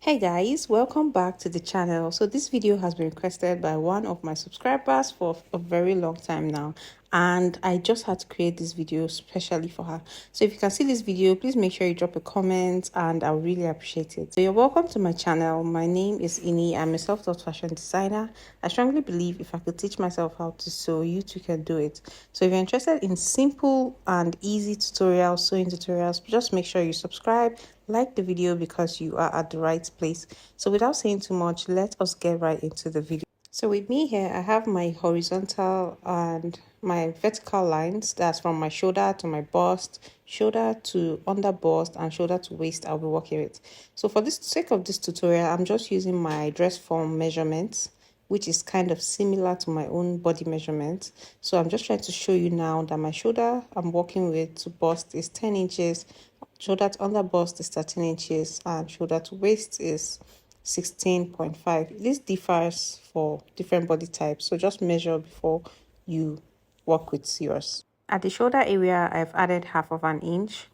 Hey guys, welcome back to the channel. So this video has been requested by one of my subscribers for a very long time now, and I just had to create this video specially for her. So if you can see this video, please make sure you drop a comment and I'll really appreciate it. So you're welcome to my channel. My name is Ini. I'm a self-taught fashion designer. I strongly believe if I could teach myself how to sew, you too can do it. So if you're interested in simple and easy tutorials, sewing tutorials, just make sure you subscribe, like the video, because you are at the right place. So without saying too much, let us get right into the video. So with me here, I have my horizontal and my vertical lines. That's from my shoulder to my bust, shoulder to under bust, and shoulder to waist. I'll be working with. So for this sake of this tutorial, I'm just using my dress form measurements, which is kind of similar to my own body measurement. So I'm just trying to show you now that my shoulder I'm working with to bust is 10 inches, shoulder to under bust is 13 inches, and shoulder to waist is 16.5. This differs for different body types, so just measure before you work with yours. At the shoulder area, I've added half of an inch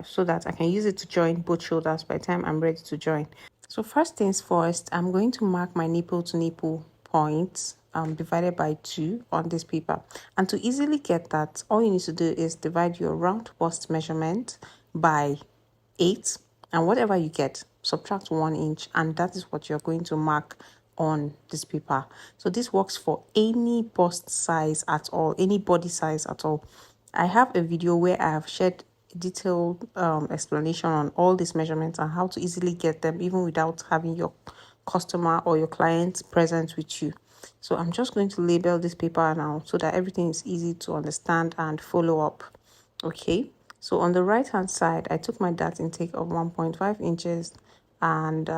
so that I can use it to join both shoulders by the time I'm ready to join. So first things first, I'm going to mark my nipple to nipple points divided by 2 on this paper. And to easily get that, all you need to do is divide your round bust measurement by 8, and whatever you get, subtract 1 inch, and that is what you're going to mark on this paper. So this works for any bust size at all, any body size at all. I have a video where I have shared detailed explanation on all these measurements and how to easily get them even without having your customer or your client present with you. So I'm just going to label this paper now so that everything is easy to understand and follow up. Okay, so on the right hand side, I took my dart intake of 1.5 inches, and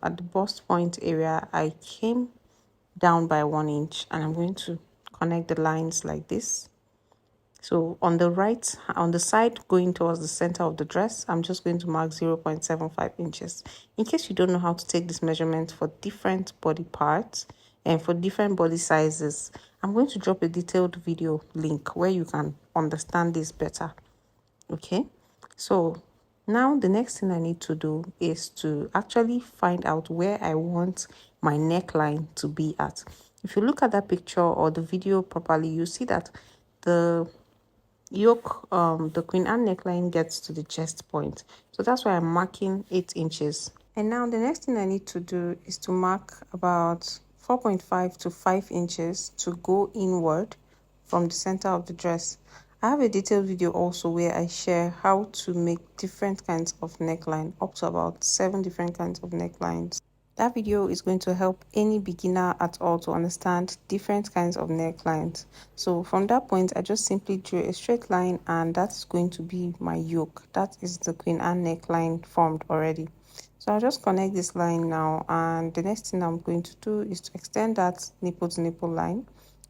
at the bust point area, I came down by 1 inch, and I'm going to connect the lines like this. So on the side going towards the center of the dress, I'm just going to mark 0.75 inches. In case you don't know how to take this measurement for different body parts and for different body sizes, I'm going to drop a detailed video link where you can understand this better. Okay, so now the next thing I need to do is to actually find out where I want my neckline to be at. If you look at that picture or the video properly, you see that the yoke, the Queen Anne neckline gets to the chest point. So that's why I'm marking 8 inches. And now the next thing I need to do is to mark about 4.5 to 5 inches to go inward from the center of the dress. I have a detailed video also where I share how to make different kinds of neckline, up to about 7 different kinds of necklines. That video is going to help any beginner at all to understand different kinds of necklines. So from that point, I just simply drew a straight line, and that's going to be my yoke. That is the Queen Anne neckline formed already. So I'll just connect this line now, and the next thing I'm going to do is to extend that nipple to nipple line.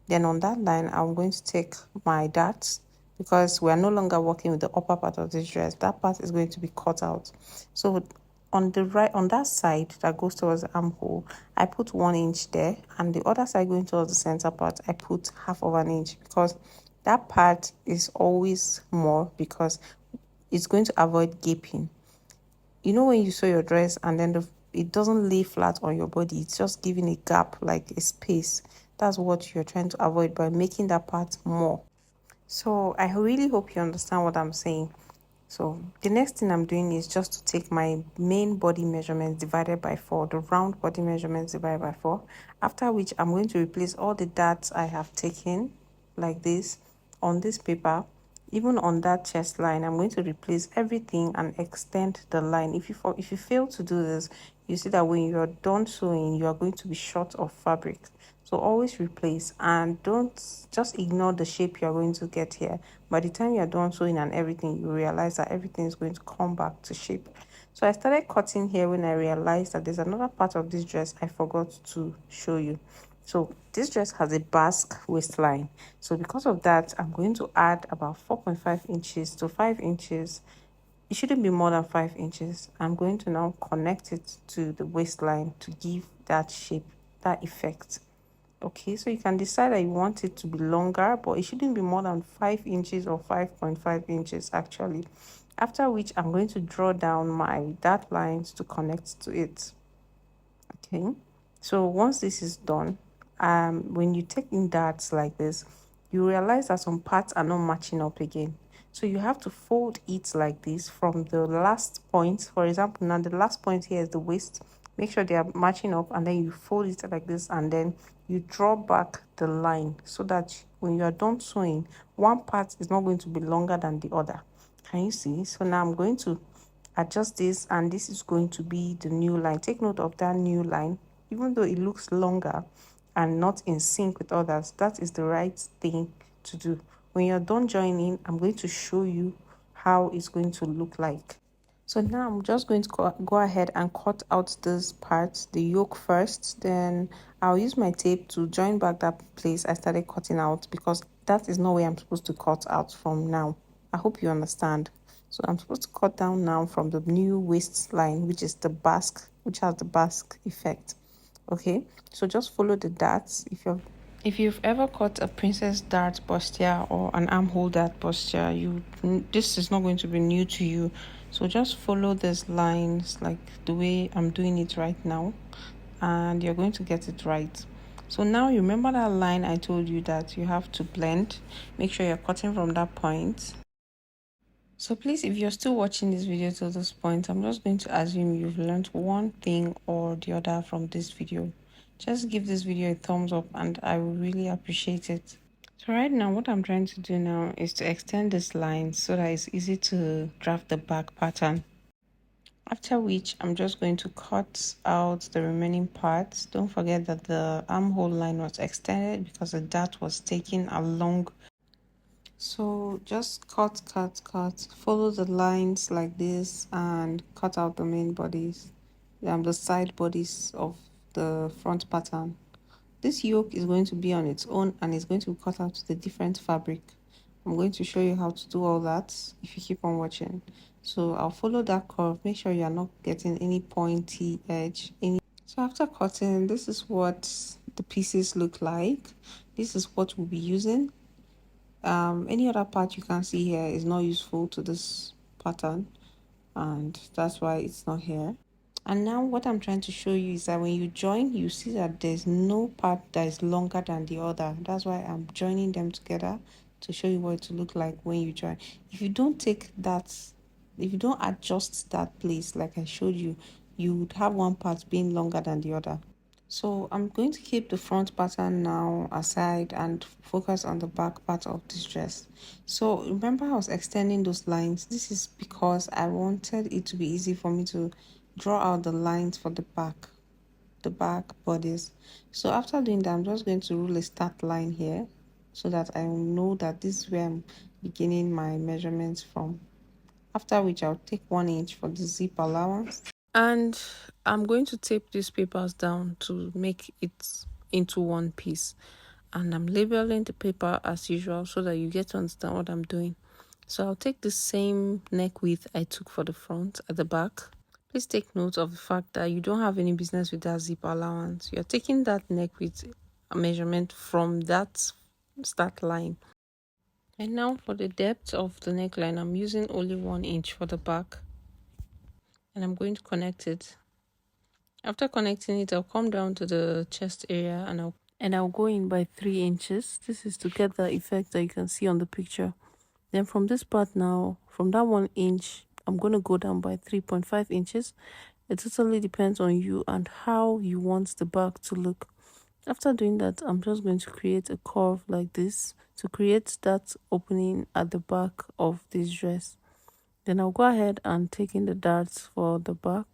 Then on that line, I'm going to take my darts, because we are no longer working with the upper part of this dress. That part is going to be cut out. So on that side that goes towards the armhole, I put 1 inch there, and the other side going towards the center part, I put half of an inch, because that part is always more, because it's going to avoid gaping. You know, when you sew your dress and then it doesn't lay flat on your body, it's just giving a gap, like a space. That's what you're trying to avoid by making that part more. So I really hope you understand what I'm saying. So the next thing I'm doing is just to take my main body measurements divided by 4, the round body measurements divided by 4, after which I'm going to replace all the darts I have taken like this on this paper. Even on that chest line, I'm going to replace everything and extend the line. If you fail to do this, you see that when you're done sewing, you are going to be short of fabric. So always replace, and don't just ignore the shape you're going to get here. By the time you're done sewing and everything, you realize that everything is going to come back to shape. So I started cutting here when I realized that there's another part of this dress I forgot to show you. So this dress has a basque waistline. So because of that, I'm going to add about 4.5 inches to 5 inches. It shouldn't be more than 5 inches. I'm going to now connect it to the waistline to give that shape, that effect. Okay, so you can decide that you want it to be longer, but it shouldn't be more than 5 inches or 5.5 inches actually. After which, I'm going to draw down my dart lines to connect to it. Okay, so once this is done, when you take in darts like this, you realize that some parts are not matching up again. So you have to fold it like this from the last point. For example, now the last point here is the waist. Make sure they are matching up, and then you fold it like this, and then you draw back the line so that when you are done sewing, one part is not going to be longer than the other. Can you see? So now I'm going to adjust this, and this is going to be the new line. Take note of that new line. Even though it looks longer and not in sync with others, that is the right thing to do. When you're done joining, I'm going to show you how it's going to look like. So now I'm just going to go ahead and cut out this part, the yoke first. Then I'll use my tape to join back that place I started cutting out, because that is not where I'm supposed to cut out from now. I hope you understand. So I'm supposed to cut down now from the new waistline, which is the basque, which has the basque effect. Okay, so just follow the darts. If you've ever cut a princess dart posture or an armhole dart posture, this is not going to be new to you. So just follow these lines like the way I'm doing it right now, and you're going to get it right. So now you remember that line I told you that you have to blend. Make sure you're cutting from that point. So please, if you're still watching this video to this point, I'm just going to assume you've learned one thing or the other from this video. Just give this video a thumbs up, and I will really appreciate it. So right now, what I'm trying to do now is to extend this line so that it's easy to draft the back pattern. After which, I'm just going to cut out the remaining parts. Don't forget that the armhole line was extended because the dart was taken along. So just cut, follow the lines like this and cut out the main bodies, the side bodies of the front pattern. This yoke is going to be on its own, and it's going to be cut out to the different fabric. I'm going to show you how to do all that if you keep on watching. So I'll follow that curve. Make sure you are not getting any pointy edge. So after cutting, this is what the pieces look like. This is what we'll be using. Any other part you can see here is not useful to this pattern, and that's why it's not here. And now what I'm trying to show you is that when you join, you see that there's no part that is longer than the other. That's why I'm joining them together to show you what it will look like when you join. If you don't take that, if you don't adjust that place like I showed you, you would have one part being longer than the other. So I'm going to keep the front pattern now aside and focus on the back part of this dress. So remember, I was extending those lines. This is because I wanted it to be easy for me to draw out the lines for the back bodice. So after doing that, I'm just going to rule a start line here so that I know that this is where I'm beginning my measurements from. After which, I'll take 1 inch for the zip allowance. And I'm going to tape these papers down to make it into one piece. And I'm labeling the paper as usual so that you get to understand what I'm doing. So I'll take the same neck width I took for the front at the back. Please take note of the fact that you don't have any business with that zip allowance. You're taking that neck width measurement from that start line. And now for the depth of the neckline, I'm using only 1 inch for the back. And I'm going to connect it. After connecting it, I'll come down to the chest area and I'll go in by 3 inches. This is to get the effect that you can see on the picture. Then from this part now, from that 1 inch, I'm going to go down by 3.5 inches. It totally depends on you and how you want the back to look. After doing that, I'm just going to create a curve like this to create that opening at the back of this dress. Then I'll go ahead and take in the darts for the back.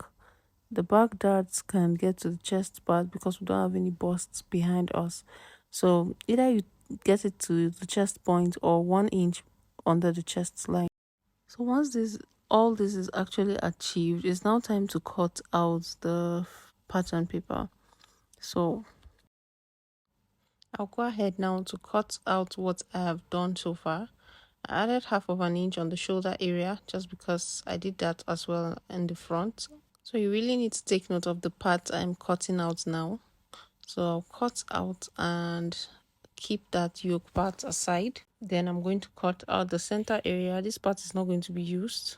The back darts can get to the chest part because we don't have any busts behind us. So either you get it to the chest point or 1 inch under the chest line. So once all this is actually achieved, it's now time to cut out the pattern paper. So I'll go ahead now to cut out what I have done so far. I added 1/2 inch on the shoulder area just because I did that as well in the front. So you really need to take note of the part I'm cutting out now. So I'll cut out and keep that yoke part aside. Then I'm going to cut out the center area. This part is not going to be used.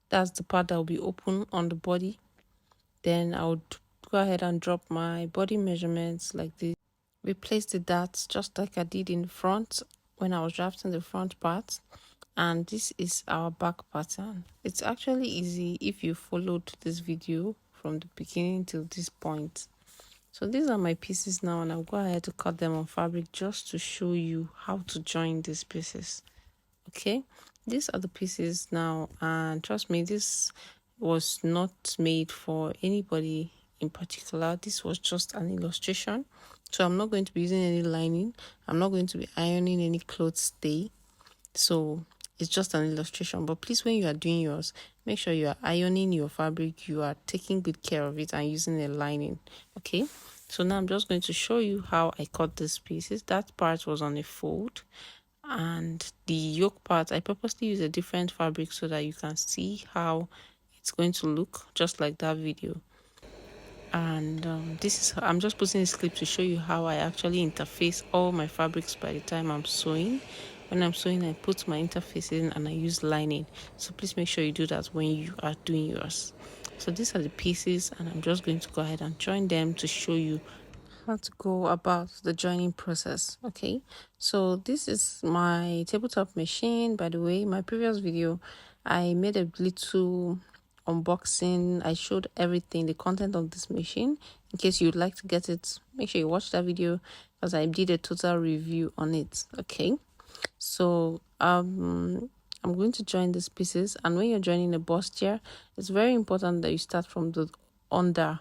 That's the part that will be open on the body. Then I would go ahead and drop my body measurements like this. Replace the darts just like I did in the front when I was drafting the front part. And this is our back pattern. It's actually easy if you followed this video from the beginning till this point. So these are my pieces now, and I'll go ahead to cut them on fabric just to show you how to join these pieces. Okay, these are the pieces now, and trust me, this was not made for anybody in particular. This was just an illustration. So I'm not going to be using any lining. I'm not going to be ironing any clothes stay. So it's just an illustration. But please, when you are doing yours, make sure you are ironing your fabric, you are taking good care of it and using a lining. Okay, so now I'm just going to show you how I cut these pieces. That part was on a fold, and the yoke part I purposely use a different fabric so that you can see how it's going to look, just like that video. And this is, I'm just putting this clip to show you how I actually interface all my fabrics by the time I'm sewing. When I'm sewing, I put my interface in and I use lining. So please make sure you do that when you are doing yours. So these are the pieces, and I'm just going to go ahead and join them to show you how to go about the joining process. Okay, so this is my tabletop machine. By the way, my previous video I made a little unboxing. I showed everything, the content of this machine. In case you'd like to get it, make sure you watch that video because I did a total review on it. Okay, so I'm going to join these pieces, and when you're joining a bustier, it's very important that you start from the under.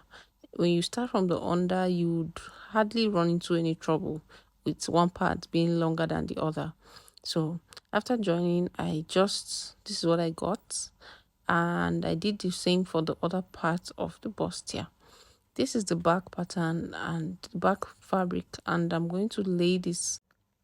When you start from the under, you'd hardly run into any trouble with one part being longer than the other. So after joining, this is what I got, and I did the same for the other part of the bustier. This is the back pattern and the back fabric, and I'm going to lay this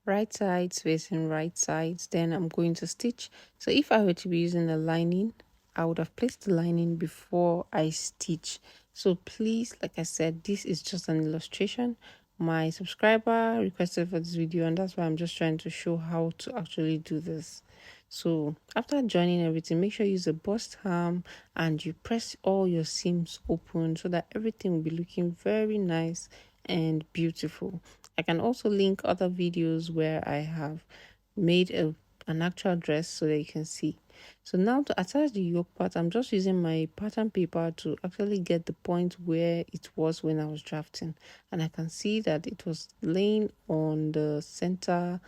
right sides facing right sides, then I'm going to stitch. So if I were to be using a lining, I would have placed the lining before I stitch. So please, like I said, this is just an illustration. My subscriber requested for this video, and that's why I'm just trying to show how to actually do this. So after joining everything, make sure you use a bust hem and you press all your seams open so that everything will be looking very nice and beautiful. I can also link other videos where I have made an actual dress so that you can see. So now to attach the yoke part, I'm just using my pattern paper to actually get the point where it was when I was drafting, and I can see that it was laying on the center,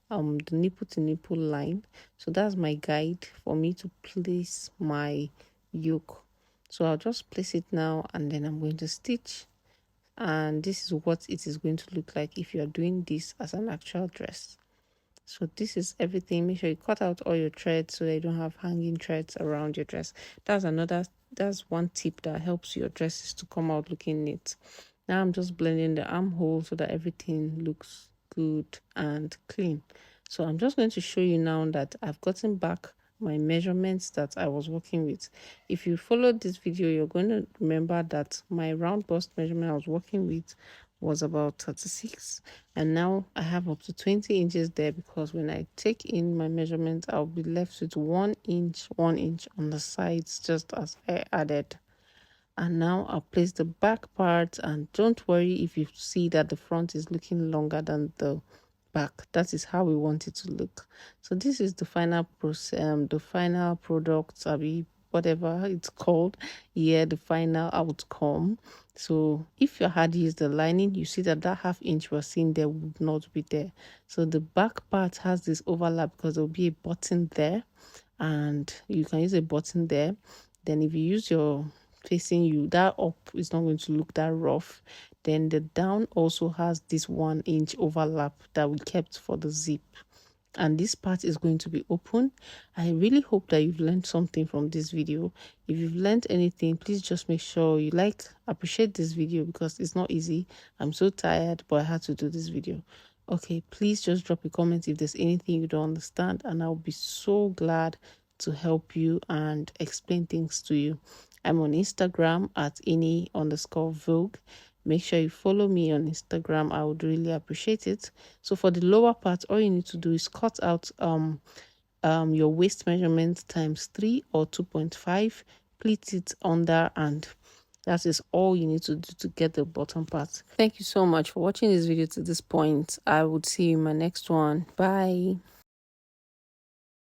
the nipple to nipple line. So that's my guide for me to place my yoke. So I'll just place it now, and then I'm going to stitch, and this is what it is going to look like if you are doing this as an actual dress. So this is everything. Make sure you cut out all your threads so that you don't have hanging threads around your dress. That's one tip that helps your dresses to come out looking neat. Now I'm just blending the armhole so that everything looks good and clean. So I'm just going to show you now that I've gotten back my measurements that I was working with. If you followed this video, you're going to remember that my round bust measurement I was working with was about 36, and now I have up to 20 inches there, because when I take in my measurement, I'll be left with 1 inch on the sides, just as I added. And now I'll place the back part, and don't worry if you see that the front is looking longer than the back. That is how we want it to look. So this is the final process, the final product, whatever it's called, the final outcome. So if you had used the lining, you see that half inch we're seeing there would not be there. So the back part has this overlap because there'll be a button there, and you can use a button there. Then if you use your facing you, that up is not going to look that rough. Then the down also has this 1 inch overlap that we kept for the zip, and this part is going to be open. I really hope that you've learned something from this video. If you've learned anything, please just make sure you appreciate this video, because it's not easy. I'm so tired, but I had to do this video. Okay, please just drop a comment if there's anything you don't understand, and I'll be so glad to help you and explain things to you. I'm on Instagram at ini_vogue. Make sure you follow me on Instagram. I would really appreciate it. So for the lower part, all you need to do is cut out your waist measurement times 3 or 2.5, pleat it under, and That is all you need to do to get the bottom part. Thank you so much for watching this video to this point. I would see you in my next one. Bye.